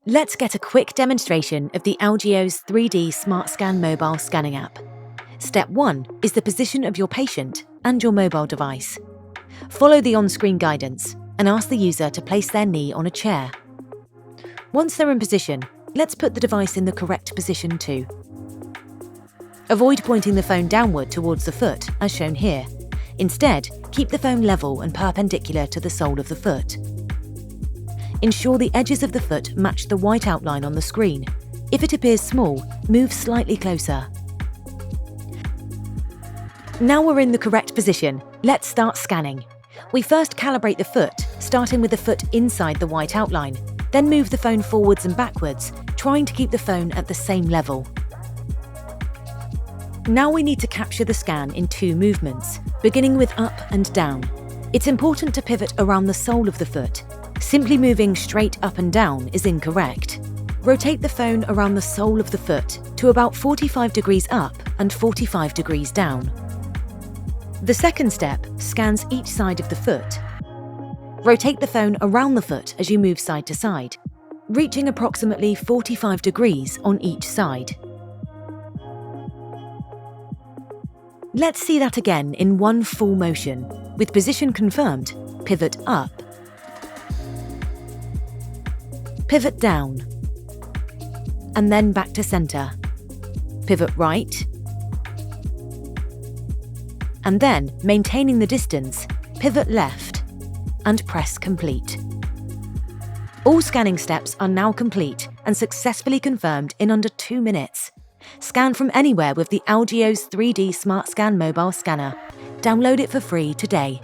Let's get a quick demonstration of the Algeos 3D SmartScan mobile scanning app. Step 1 is the position of your patient and your mobile device. Follow the on-screen guidance and ask the user to place their knee on a chair. Once they're in position, let's put the device in the correct position too. Avoid pointing the phone downward towards the foot, as shown here. Instead, keep the phone level and perpendicular to the sole of the foot. Ensure the edges of the foot match the white outline on the screen. If it appears small, move slightly closer. Now we're in the correct position, let's start scanning. We first calibrate the foot, starting with the foot inside the white outline, then move the phone forwards and backwards, trying to keep the phone at the same level. Now we need to capture the scan in 2 movements, beginning with up and down. It's important to pivot around the sole of the foot. Simply moving straight up and down is incorrect. Rotate the phone around the sole of the foot to about 45 degrees up and 45 degrees down. The second step scans each side of the foot. Rotate the phone around the foot as you move side to side, reaching approximately 45 degrees on each side. Let's see that again in one full motion. With position confirmed, pivot up. Pivot down, and then back to center. Pivot right, and then, maintaining the distance, pivot left, and press complete. All scanning steps are now complete and successfully confirmed in under 2 minutes. Scan from anywhere with the Algeos 3D SmartScan mobile scanner. Download it for free today.